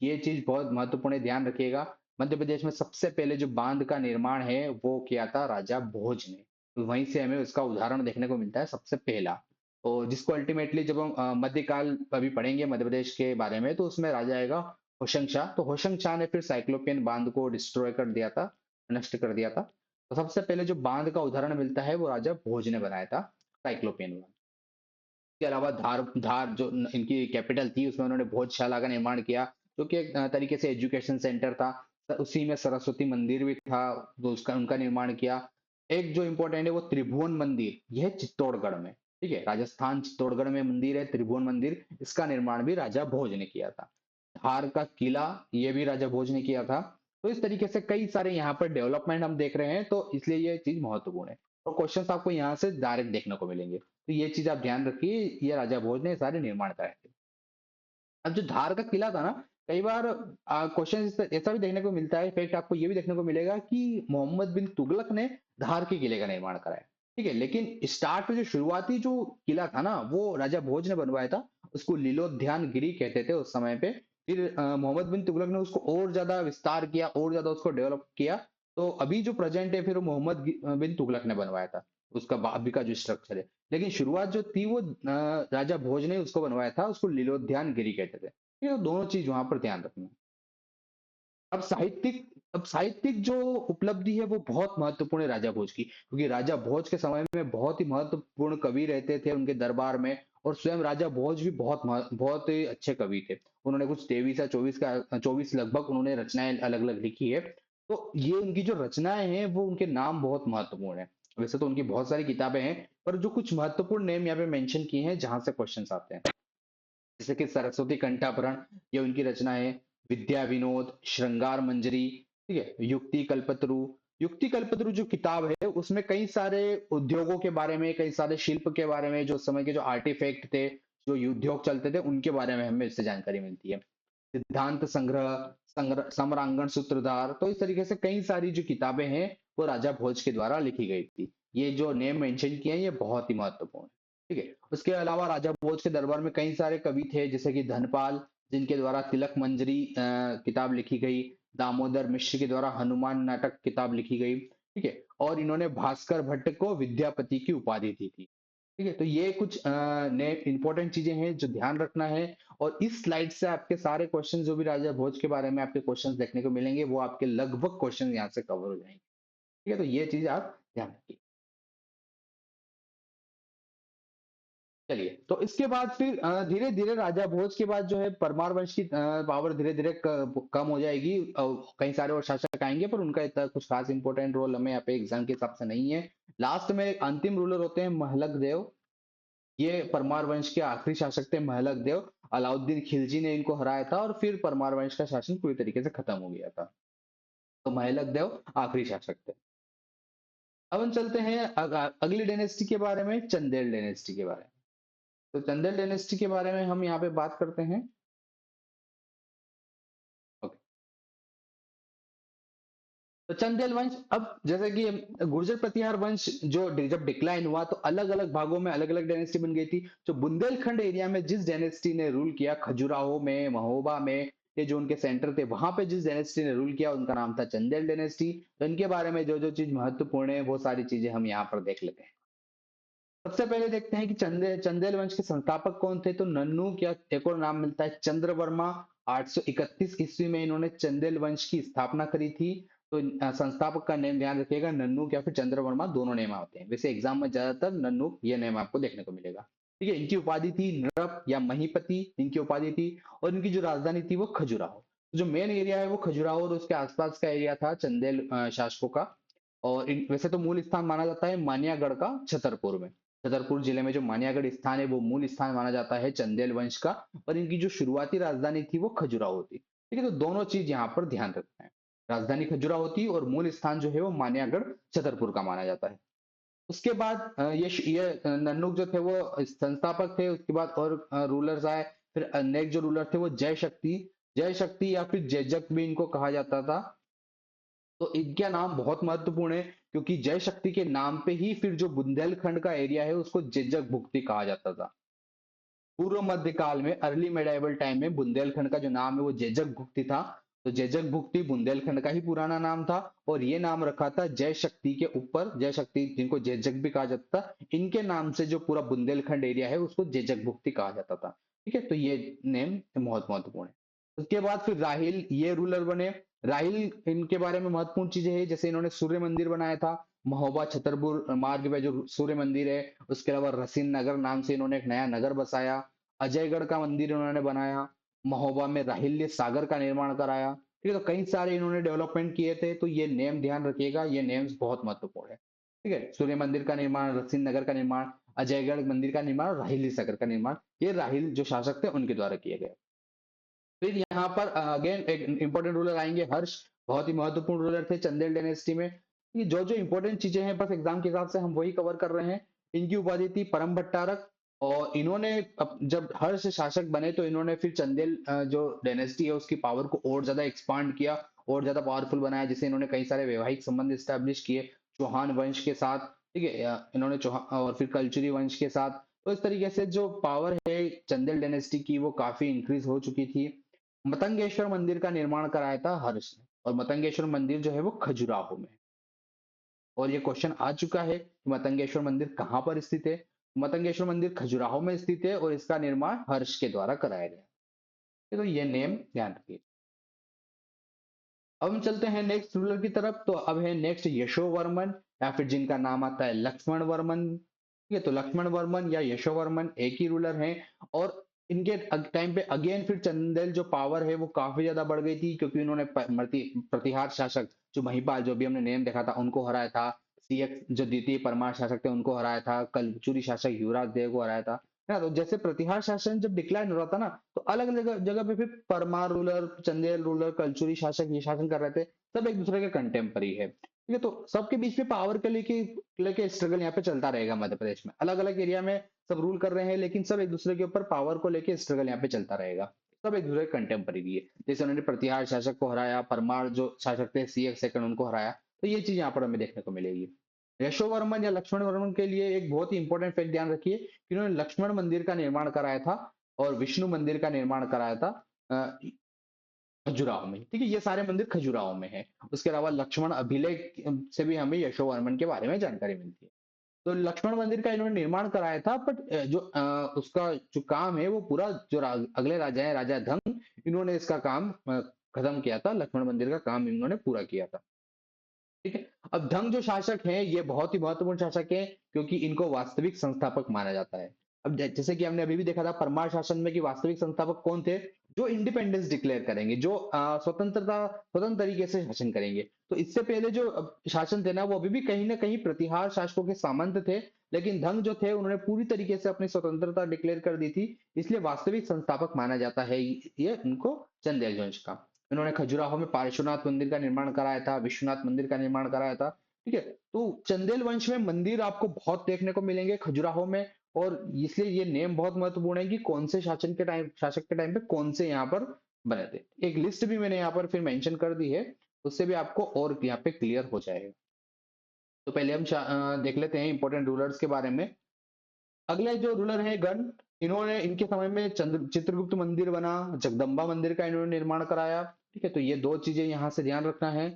ये चीज बहुत महत्वपूर्ण है, ध्यान रखिएगा। मध्य प्रदेश में सबसे पहले जो बांध का निर्माण है वो किया था राजा भोज ने। तो वहीं से हमें उसका उदाहरण देखने को मिलता है सबसे पहला। और जिसको अल्टीमेटली जब हम मध्यकाल अभी पढ़ेंगे मध्य प्रदेश के बारे में, तो उसमें राजा आएगा होशंग शाह। तो होशंग शाह ने फिर साइक्लोपियन बांध को डिस्ट्रॉय कर दिया था, नष्ट कर दिया था। तो सबसे पहले जो बांध का उदाहरण मिलता है वो राजा भोज ने बनाया था, साइक्लोपियन बांध। इसके अलावा धार धार जो इनकी कैपिटल थी, उसमें उन्होंने भोजशाला का निर्माण किया, जो कि एक तरीके से एजुकेशन सेंटर था। उसी में सरस्वती मंदिर भी था, तो उसका उनका निर्माण किया। एक जो इम्पोर्टेंट है वो त्रिभुवन मंदिर, यह चित्तौड़गढ़ में। ठीक है, राजस्थान चित्तौड़गढ़ में मंदिर है त्रिभुवन मंदिर, इसका निर्माण भी राजा भोज ने किया था। धार का किला, ये भी राजा भोज ने किया था। तो इस तरीके से कई सारे यहाँ पर डेवलपमेंट हम देख रहे हैं, तो इसलिए ये चीज महत्वपूर्ण है। और क्वेश्चंस आपको यहाँ से डायरेक्ट देखने को मिलेंगे, तो ये चीज आप ध्यान रखिए, ये राजा भोज ने सारे निर्माण कराए थे। अब जो धार का किला था ना, कई बार क्वेश्चन ऐसा भी देखने को मिलता है, इनफैक्ट आपको ये भी देखने को मिलेगा कि मोहम्मद बिन तुगलक ने धार के किले का निर्माण कराया। ठीक है, लेकिन स्टार्ट में जो शुरुआती जो किला था ना वो राजा भोज ने बनवाया था। उसको लीलोद्यान गिरी कहते थे उस समय पे। फिर मोहम्मद बिन तुगलक ने उसको और ज्यादा विस्तार किया, और ज्यादा उसको डेवलप किया। तो अभी जो प्रेजेंट है फिर वो बिन तुगलक ने बनवाया था, उसका अभी का जो स्ट्रक्चर है। लेकिन शुरुआत जो थी वो राजा भोज ने उसको बनवाया था, उसको लीलोद्यान गिरी कहते थे। ठीक है, तो दोनों चीज वहां पर ध्यान रखना। अब साहित्यिक अब साहित्यिक जो उपलब्धि है वो बहुत महत्वपूर्ण है राजा भोज की, क्योंकि राजा भोज के समय में बहुत ही महत्वपूर्ण कवि रहते थे उनके दरबार में। और स्वयं राजा भोज भी बहुत ही अच्छे कवि थे। उन्होंने कुछ 23 या 24 लगभग उन्होंने रचनाएं अलग अलग लिखी है। तो ये उनकी जो रचनाएं हैं वो उनके नाम बहुत महत्वपूर्ण है। वैसे तो उनकी बहुत सारी किताबें हैं, पर जो कुछ महत्वपूर्ण नेम यहाँ पे मेंशन किए हैं जहां से क्वेश्चंस आते हैं, जैसे कि सरस्वती कंठाभरण, ये उनकी रचना है। विद्या विनोद, श्रृंगार मंजरी, ठीक है, युक्ति कल्पतरु। युक्ति कल्पतरु जो किताब है उसमें कई सारे उद्योगों के बारे में, कई सारे शिल्प के बारे में, जो समय के जो आर्टिफैक्ट थे, जो उद्योग चलते थे उनके बारे में हमें इससे जानकारी मिलती है। सिद्धांत संग्रह, सम्रांगण सूत्रधार, तो इस तरीके से कई सारी जो किताबें हैं वो राजा भोज के द्वारा लिखी गई थी। ये जो नेम मेंशन किए हैं ये बहुत ही महत्वपूर्ण है। ठीक है, उसके अलावा राजा भोज के दरबार में कई सारे कवि थे, जैसे कि धनपाल, जिनके द्वारा तिलक मंजरी किताब लिखी गई। दामोदर मिश्र के द्वारा हनुमान नाटक किताब लिखी गई। ठीक है, और इन्होंने भास्कर भट्ट को विद्यापति की उपाधि दी थी। ठीक है, तो ये कुछ नए इंपॉर्टेंट चीजें हैं जो ध्यान रखना है। और इस स्लाइड से आपके सारे क्वेश्चन जो भी राजा भोज के बारे में आपके क्वेश्चन देखने को मिलेंगे वो आपके लगभग क्वेश्चन यहाँ से कवर हो जाएंगे। ठीक है, तो ये चीज आप ध्यान रखिए। चलिए, तो इसके बाद फिर धीरे धीरे राजा भोज के बाद जो है परमार वंश की पावर धीरे धीरे कम हो जाएगी। कई सारे और शासक आएंगे पर उनका इतना कुछ खास इंपॉर्टेंट रोल हमें यहाँ पे एग्जाम के हिसाब से नहीं है। लास्ट में एक अंतिम रूलर होते हैं महलक देव। ये परमार वंश के आखिरी शासक थे महलक देव। अलाउद्दीन खिलजी ने इनको हराया था और फिर परमार वंश का शासन पूरी तरीके से खत्म हो गया था। तो महलक देव आखिरी शासक थे। अब हम चलते हैं अगली डायनेस्टी के बारे में, चंदेल डायनेस्टी के बारे में। तो चंदेल डायनेस्टी के बारे में हम यहाँ पे बात करते हैं। ओके, तो चंदेल वंश, अब जैसे कि गुर्जर प्रतिहार वंश जो जब डिक्लाइन हुआ तो अलग अलग भागों में अलग अलग डायनेस्टी बन गई थी। जो बुंदेलखंड एरिया में जिस डायनेस्टी ने रूल किया, खजुराहो में, महोबा में, ये जो उनके सेंटर थे वहां पे जिस डायनेस्टी ने रूल किया उनका नाम था चंदेल डायनेस्टी। तो इनके बारे में जो जो चीज महत्वपूर्ण है वो सारी चीजें हम यहाँ पर देख लेते हैं। सबसे पहले देखते हैं कि चंदेल वंश के संस्थापक कौन थे। तो नन्नू, क्या एक और नाम मिलता है चंद्रवर्मा। 831 ईस्वी में इन्होंने चंदेल वंश की स्थापना करी थी। तो संस्थापक का नेम ध्यान रखिएगा, नन्नू या फिर चंद्रवर्मा, दोनों नेम आते हैं। वैसे एग्जाम में ज्यादातर नन्नू ये नेम आपको देखने को मिलेगा। ठीक है, इनकी उपाधि थी नृप या महीपति, इनकी उपाधि थी। और इनकी जो राजधानी थी वो खजुराहो। जो मेन एरिया है वो खजुराहो और उसके आसपास का एरिया था चंदेल शासकों का। और वैसे तो मूल स्थान माना जाता है मानियागढ़ का छतरपुर में। छतरपुर जिले में जो मानियागढ़ स्थान है वो मूल स्थान माना जाता है चंदेल वंश का। और इनकी जो शुरुआती राजधानी थी वो खजुराहो थी। ठीक है, तो दोनों चीज यहाँ पर ध्यान रखना है। राजधानी खजुराहो थी और मूल स्थान जो है वो मानियागढ़ छतरपुर का माना जाता है। उसके बाद नन्नुक जो थे वो संस्थापक थे। उसके बाद और रूलर्स आए। फिर नेक्स्ट जो रूलर थे वो जय शक्ति, जय शक्ति या फिर जयजक भी इनको कहा जाता था। तो इनका नाम बहुत महत्वपूर्ण है, क्योंकि जय शक्ति के नाम पे ही फिर जो बुंदेलखंड का एरिया है उसको जेजक भुक्ति कहा जाता था। पूर्व मध्य काल में, अर्ली मेडाइवल टाइम में, बुंदेलखंड का जो नाम है वो जेजक भुक्ति था। तो जेजक भुक्ति बुंदेलखंड का ही पुराना नाम था। और ये नाम रखा था जय शक्ति के ऊपर, जय शक्ति जिनको जेजक भी कहा जाता था, इनके नाम से जो पूरा बुंदेलखंड एरिया है उसको जेजक भुक्ति कहा जाता था। ठीक है, तो ये नेम बहुत महत्वपूर्ण है। उसके बाद फिर राहिल ये रूलर बने। राहिल, इनके बारे में महत्वपूर्ण चीजें है, जैसे इन्होंने सूर्य मंदिर बनाया था। महोबा छतरपुर मार्ग में जो सूर्य मंदिर है। उसके अलावा रसीन नगर नाम से इन्होंने एक नया नगर बसाया। अजयगढ़ का मंदिर इन्होंने बनाया। महोबा में राहिल्य सागर का निर्माण कराया। ठीक है, तो कई सारे इन्होंने डेवलपमेंट किए थे। तो ये नेम ध्यान रखिएगा, ये नेम्स बहुत महत्वपूर्ण है। ठीक है, सूर्य मंदिर का निर्माण, रसीन नगर का निर्माण, अजयगढ़ मंदिर का निर्माण और राहिल्य सागर का निर्माण, ये राहिल जो शासक थे उनके द्वारा किए गए। फिर यहाँ पर अगेन एक इंपॉर्टेंट रूलर आएंगे, हर्ष। बहुत ही महत्वपूर्ण रूलर थे चंदेल डायनेस्टी में। ये जो जो इंपॉर्टेंट चीजें हैं बस एग्जाम के हिसाब से हम वही कवर कर रहे हैं। इनकी उपाधि थी परम भट्टारक। और इन्होंने जब हर्ष शासक बने तो इन्होंने फिर चंदेल जो डायनेस्टी है उसकी पावर को और ज्यादा एक्सपांड किया, और ज्यादा पावरफुल बनाया, जिसे इन्होंने कई सारे वैवाहिक संबंध स्टैब्लिश किए चौहान वंश के साथ। ठीक है, या इन्होंने चौहान और फिर कलचुरी वंश के साथ, तो इस तरीके से जो पावर है चंदेल डायनेस्टी की वो काफी इंक्रीज हो चुकी थी। मतंगेश्वर मंदिर का निर्माण कराया था हर्ष ने, और मतंगेश्वर मंदिर जो है वो खजुराहो में है। और ये क्वेश्चन आ चुका है कि मतंगेश्वर मंदिर कहाँ पर स्थित है। मतंगेश्वर मंदिर खजुराहो में स्थित है और इसका निर्माण हर्ष के द्वारा कराया गया। तो ये नेम ध्यान रखिए। अब हम चलते हैं नेक्स्ट रूलर की तरफ। तो अब है नेक्स्ट यशोवर्मन, या फिर जिनका नाम आता है लक्ष्मण वर्मन। ठीक है, तो लक्ष्मण वर्मन या यशोवर्मन एक ही रूलर हैं। और इनके टाइम पे अगेन फिर चंदेल जो पावर है वो काफी ज्यादा बढ़ गई थी, क्योंकि उन्होंने प्रतिहार शासक जो महिपाल, जो भी हमने नेम देखा था, उनको हराया था। सीएक्स जो द्वितीय परमार शासक थे उनको हराया था। कलचुरी शासक युवराज देव को हराया था, है ना। तो जैसे प्रतिहार शासन जब डिक्लाइन हो रहा था ना, तो अलग अलग जगह जगह पे फिर परमार रूलर, चंदेल रूलर, कलचुरी शासक ये शासन कर रहे थे। सब एक दूसरे के कंटेम्परी है, ठीक है। तो सबके बीच में पावर के लेके लेके स्ट्रगल यहाँ पे चलता रहेगा। मध्य प्रदेश में अलग अलग एरिया में सब रूल कर रहे हैं, लेकिन सब एक दूसरे के ऊपर पावर को लेके स्ट्रगल यहाँ पे चलता रहेगा। सब एक दूसरे के कंटेम्परी है। जैसे उन्होंने प्रतिहार शासक को हराया, परमार जो शासक थे सीएक्स सेकंड उनको हराया, तो ये चीज यहाँ पर हमें देखने को मिलेगी। यशोवर्मन या लक्ष्मण वर्मन के लिए एक बहुत ही इंपॉर्टेंट फैक्ट ध्यान रखिए कि उन्होंने लक्ष्मण मंदिर का निर्माण कराया था और विष्णु मंदिर का निर्माण कराया था खजुराहो में। ठीक है, ये सारे मंदिर खजुराहो में है। उसके अलावा लक्ष्मण अभिलेख से भी हमें यशोवर्मन के बारे में जानकारी मिलती है। तो लक्ष्मण मंदिर का इन्होंने निर्माण कराया था, बट जो उसका जो काम है वो पूरा जो अगले राजा है, राजा धंग, इन्होंने इसका काम खत्म किया था। लक्ष्मण मंदिर का काम इन्होंने पूरा किया था। ठीक है। अब धंग जो शासक हैं ये बहुत ही महत्वपूर्ण शासक हैं, क्योंकि इनको वास्तविक संस्थापक माना जाता है। अब जैसे कि हमने अभी भी देखा था परमार शासन में कि वास्तविक संस्थापक कौन थे, जो इंडिपेंडेंस डिक्लेयर करेंगे, जो स्वतंत्र तरीके से शासन करेंगे। तो इससे पहले जो शासन थे ना, वो अभी भी कहीं ना कहीं प्रतिहार शासकों के सामंत थे। लेकिन धंग जो थे उन्होंने पूरी तरीके से अपनी स्वतंत्रता डिक्लेयर कर दी थी, इसलिए वास्तविक संस्थापक माना जाता है ये उनको, चंदेल वंश का। इन्होंने खजुराहो में पार्श्वनाथ मंदिर का निर्माण कराया था, विश्वनाथ मंदिर का निर्माण कराया था। ठीक है। तो चंदेल वंश में मंदिर आपको बहुत देखने को मिलेंगे खजुराहो में। और इसलिए ये नेम बहुत महत्वपूर्ण है कि कौन से शासक के टाइम पे कौन से यहाँ पर बने थे। एक लिस्ट भी मैंने यहाँ पर फिर मेंशन कर दी है, उससे भी आपको और यहाँ पे क्लियर हो जाएगा। तो पहले हम देख लेते हैं इंपॉर्टेंट रूलर्स के बारे में। अगले जो रूलर है गण, इन्होंने इनके समय में चित्रगुप्त मंदिर बना, जगदम्बा मंदिर का इन्होंने निर्माण कराया। ठीक है, तो ये दो चीजें यहाँ से ध्यान रखना है।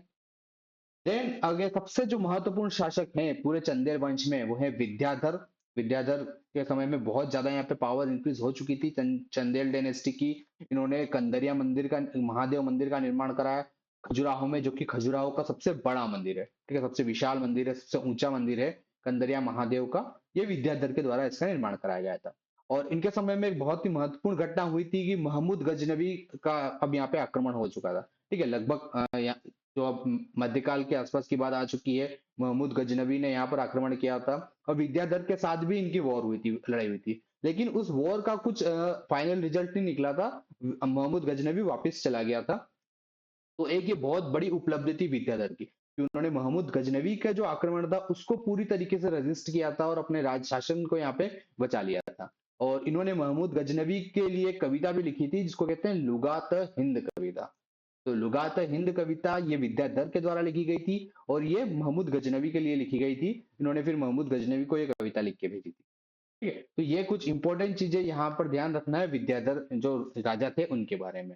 देन आगे सबसे जो महत्वपूर्ण शासक हैं पूरे चंदेल वंश में वो है विद्याधर। विद्याधर के समय में बहुत ज्यादा यहाँ पे पावर इंक्रीज हो चुकी थी चंदेल डायनेस्टी की। इन्होंने कंदरिया मंदिर का, महादेव मंदिर का निर्माण कराया खजुराहो में, जो कि खजुराहो का सबसे बड़ा मंदिर है। ठीक है, सबसे विशाल मंदिर है, सबसे ऊंचा मंदिर है कंदरिया महादेव का। ये विद्याधर के द्वारा इसका निर्माण कराया गया था। और इनके समय में एक बहुत ही महत्वपूर्ण घटना हुई थी कि महमूद गजनवी का अब यहाँ पे आक्रमण हो चुका था। ठीक है, लगभग जो अब मध्यकाल के आसपास की बात आ चुकी है। महमूद गजनवी ने यहाँ पर आक्रमण किया था, और विद्याधर के साथ भी इनकी वॉर हुई थी, लड़ाई हुई थी। लेकिन उस वॉर का कुछ फाइनल रिजल्ट नहीं निकला था। महमूद गजनवी वापस चला गया था। तो एक ये बहुत बड़ी उपलब्धि थी विद्याधर की कि उन्होंने महमूद गजनवी का जो आक्रमण था उसको पूरी तरीके से रेजिस्ट किया था और अपने राज शासन को यहाँ पे बचा लिया था। और इन्होंने महमूद गजनवी के लिए कविता भी लिखी थी जिसको कहते हैं लुगात हिंद कविता। तो लुगात हिंद कविता ये विद्याधर के द्वारा लिखी गई थी, और ये महमूद गजनवी के लिए लिखी गई थी। इन्होंने फिर महमूद गजनवी को ये कविता लिख के भेजी थी। ठीक है, तो ये कुछ इंपॉर्टेंट चीजें यहाँ पर ध्यान रखना है विद्याधर जो राजा थे उनके बारे में।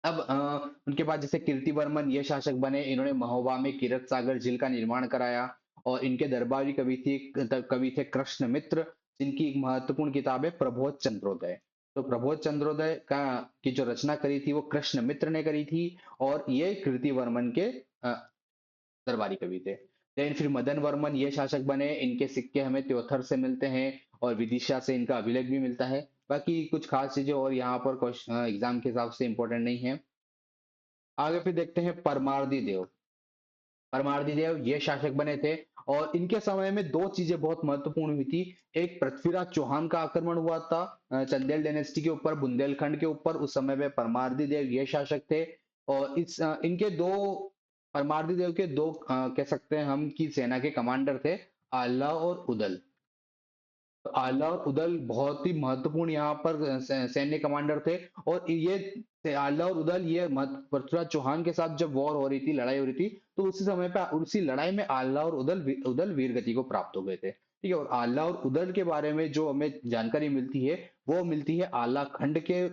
अब उनके बाद जैसे कीर्तिवर्मन ये शासक बने, इन्होंने महोबा में किरत सागर झील का निर्माण कराया। और इनके दरबारी कवि थे कृष्ण मित्र, जिनकी एक महत्वपूर्ण किताब है प्रबोध चंद्रोदय। तो प्रबोध चंद्रोदय का की जो रचना करी थी वो कृष्ण मित्र ने करी थी। और ये कीर्तिवर्मन के अ, दरबारी कवि थे। लेकिन फिर मदन वर्मन ये शासक बने, इनके सिक्के हमें त्योथर से मिलते हैं और विदिशा से इनका अभिलेख भी मिलता है। बाकी कुछ खास चीजें और यहाँ पर एग्जाम के हिसाब से इंपॉर्टेंट नहीं है। आगे फिर देखते हैं परमार्दी देव। परमार्दी देव ये शासक बने थे, और इनके समय में दो चीजें बहुत महत्वपूर्ण हुई थी। एक पृथ्वीराज चौहान का आक्रमण हुआ था चंदेल डायनेस्टी के ऊपर, बुंदेलखंड के ऊपर। उस समय में परमार्दी देव ये शासक थे। और इनके दो, परमार्दी देव के दो कह सकते हैं हम कि सेना के कमांडर थे, आल्ला और उदल। तो आला और उदल बहुत ही महत्वपूर्ण यहाँ पर सैन्य कमांडर थे। और ये आला और उदल ये पृथ्वीराज चौहान के साथ जब वॉर हो रही थी, लड़ाई हो रही थी, तो उसी समय पे उसी लड़ाई में आला और उदल वीर गति को प्राप्त हो गए थे। ठीक है। और आला और उदल के बारे में जो हमें जानकारी मिलती है, वो मिलती है आला खंड के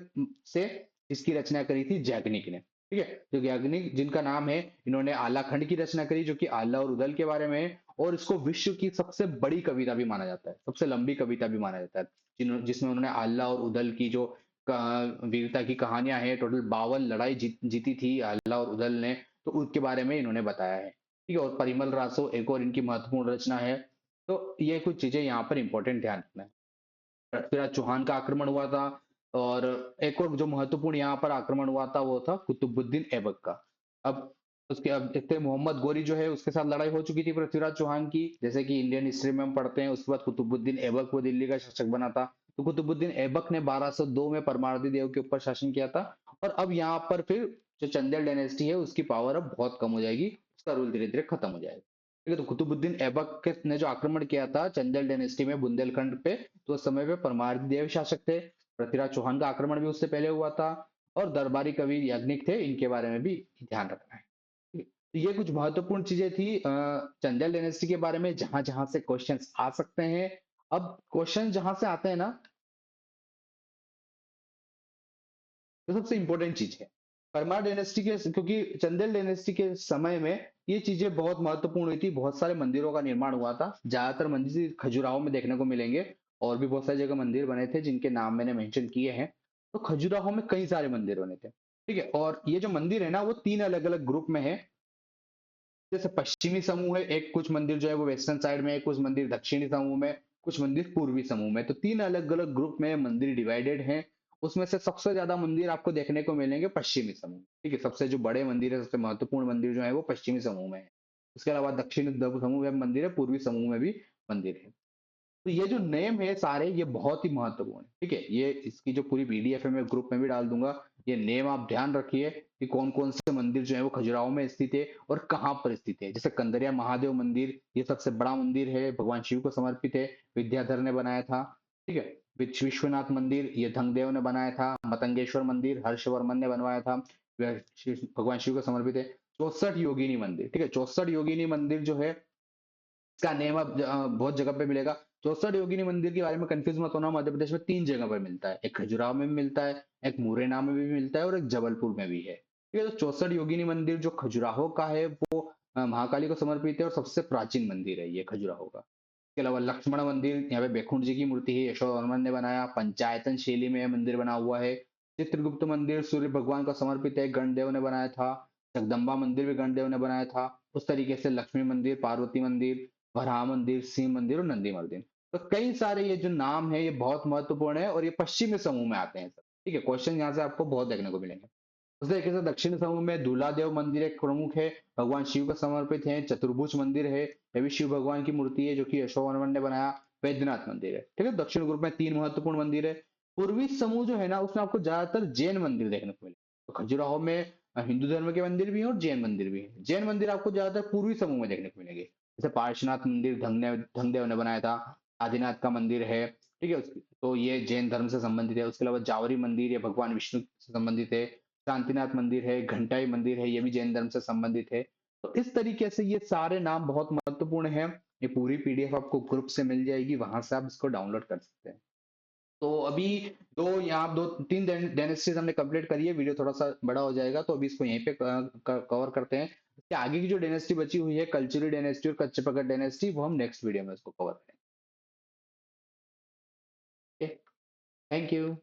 से। इसकी रचना करी थी जैगनिक ने। ठीक है। जो जैगनिक जिनका नाम है, इन्होंने आला खंड की रचना करी, जो कि आला और उदल के बारे में है। और इसको विश्व की सबसे बड़ी कविता भी माना जाता है, सबसे लंबी कविता भी माना जाता है, जिसमें उन्होंने आल्ला और उदल की जो वीरता की कहानियां हैं, टोटल 52 लड़ाई जीती थी आल्ला और उदल ने, तो उसके बारे में इन्होंने बताया है। ठीक है। और परिमल रासो एक और इनकी महत्वपूर्ण रचना है। तो ये कुछ चीजें यहाँ पर इंपॉर्टेंट ध्यान रखना है। पृथ्वीराज चौहान का आक्रमण हुआ था। और एक और जो महत्वपूर्ण यहाँ पर आक्रमण हुआ था वो था कुतुबुद्दीन ऐबक का। अब उसके अब देखते हैं, मोहम्मद गोरी जो है उसके साथ लड़ाई हो चुकी थी पृथ्वीराज चौहान की, जैसे कि इंडियन हिस्ट्री में हम पढ़ते हैं। उसके बाद कुतुबुद्दीन ऐबक वो दिल्ली का शासक बना था। तो कुतुबुद्दीन ऐबक ने 1202 में परमारदी देव के ऊपर शासन किया था। और अब यहाँ पर फिर जो चंदेल डायनेस्टी है उसकी पावर अब बहुत कम हो जाएगी, उसका रूल धीरे धीरे खत्म हो जाएगा। ठीक है। तो कुतुबुद्दीन ऐबक ने जो आक्रमण किया था चंदेल डायनेस्टी में बुंदेलखंड पे, तो उस समय पे परमारदी देव शासक थे। पृथ्वीराज चौहान का आक्रमण भी उससे पहले हुआ था। और दरबारी कवि याज्ञनिक थे, इनके बारे में भी ध्यान रखना है। ठीक है। तो ये कुछ महत्वपूर्ण चीजें थी चंदेल डायनेस्टी के बारे में, जहां जहां से क्वेश्चंस आ सकते हैं। अब क्वेश्चन जहां से आते हैं ना, तो सबसे इंपॉर्टेंट चीज है परमार डायनेस्टी के, क्योंकि चंदेल डायनेस्टी के समय में ये चीजें बहुत महत्वपूर्ण हुई थी। बहुत सारे मंदिरों का निर्माण हुआ था, ज्यादातर मंदिर खजुराहो में देखने को मिलेंगे। और भी बहुत सारी जगह मंदिर बने थे जिनके नाम मैंने मेंशन किए हैं। तो खजुराहो में कई सारे मंदिर बने थे। ठीक है। और ये जो मंदिर है ना, वो तीन अलग अलग ग्रुप में है। जैसे पश्चिमी समूह है एक, कुछ मंदिर जो है वो वेस्टर्न साइड में है, कुछ मंदिर दक्षिणी समूह में, कुछ मंदिर पूर्वी समूह में। तो तीन अलग अलग ग्रुप में मंदिर डिवाइडेड हैं। उसमें से सबसे ज्यादा मंदिर आपको देखने को मिलेंगे पश्चिमी समूह। ठीक है। सबसे जो बड़े मंदिर है, सबसे महत्वपूर्ण मंदिर जो है वो पश्चिमी समूह में है। उसके अलावा दक्षिणी समूह में मंदिर है, पूर्वी समूह में भी मंदिर है। तो ये जो नेम है सारे, ये बहुत ही महत्वपूर्ण है। ठीक है। ये इसकी जो पूरी पीडीएफ है मैं ग्रुप में भी डाल दूंगा। ये नेम आप ध्यान रखिए कि कौन कौन से मंदिर जो है वो खजुराहो में स्थित है और कहाँ पर स्थित है। जैसे कंदरिया महादेव मंदिर, ये सबसे बड़ा मंदिर है, भगवान शिव को समर्पित है, विद्याधर ने बनाया था। ठीक है। विश्वनाथ मंदिर ये धंगदेव ने बनाया था। मतंगेश्वर मंदिर हर्षवर्मन ने बनवाया था, भगवान शिव को समर्पित है। 64 योगिनी मंदिर। ठीक है। 64 योगिनी मंदिर जो है, इसका नेम अब बहुत जगह पे मिलेगा। 64 योगिनी मंदिर के बारे में कंफ्यूज मत होना, मध्य प्रदेश में तीन जगह पर मिलता है, एक खजुराहो में भी मिलता है, एक मुरैना में भी मिलता है, और एक जबलपुर में भी है। ठीक है। तो 64 योगिनी मंदिर जो खजुराहो का है वो महाकाली को समर्पित है, और सबसे प्राचीन मंदिर है ये खजुराहो का। इसके अलावा लक्ष्मण मंदिर, यहाँ पे बेखुंड जी की मूर्ति है, यशोवर्मन ने बनाया, पंचायतन शैली में मंदिर बना हुआ है। चित्रगुप्त मंदिर सूर्य भगवान को समर्पित है, गणदेव ने बनाया था। जगदम्बा मंदिर भी गणदेव ने बनाया था। उस तरीके से लक्ष्मी मंदिर, पार्वती मंदिर, वराह मंदिर, शिव मंदिर और नंदी मंदिर। तो कई सारे ये जो नाम है ये बहुत महत्वपूर्ण है, और ये पश्चिमी समूह में आते हैं सब। ठीक है। क्वेश्चन यहाँ से आपको बहुत देखने को मिलेंगे। उस तरीके से दक्षिण समूह में दूल्हादेव मंदिर एक प्रमुख है, भगवान शिव को समर्पित है। चतुर्भुज मंदिर है, ये भी शिव भगवान की मूर्ति है, जो कि यशोवर्मन ने बनाया। वैद्यनाथ मंदिर है। ठीक है। दक्षिण ग्रुप में तीन महत्वपूर्ण मंदिर है। पूर्वी समूह जो है ना, उसमें आपको ज्यादातर जैन मंदिर देखने को मिले। तो खजुराहो में हिंदू धर्म के मंदिर भी हैं और जैन मंदिर भी हैं। जैन मंदिर आपको ज्यादातर पूर्वी समूह में देखने को मिलेंगे। जैसे पार्श्वनाथ मंदिर धंगदेव ने बनाया था। आदिनाथ का मंदिर है। ठीक है। तो ये जैन धर्म से संबंधित है। उसके अलावा जावरी मंदिर, ये भगवान विष्णु से संबंधित है। शांतिनाथ मंदिर है, घंटाई मंदिर है, ये भी जैन धर्म से संबंधित है। तो इस तरीके से ये सारे नाम बहुत महत्वपूर्ण है। ये पूरी पीडीएफ आपको ग्रुप से मिल जाएगी, वहां से आप इसको डाउनलोड कर सकते हैं। तो अभी दो तीन डायनेस्टीज हमने कंप्लीट करी है, वीडियो थोड़ा सा बड़ा हो जाएगा, तो अभी इसको यहीं पे कवर करते हैं। इसके आगे की जो डायनेस्टी बची हुई है, कल्चुरी डायनेस्टी और कच्चपगड़ डायनेस्टी, वो हम नेक्स्ट वीडियो में इसको कवर करेंगे। Thank you.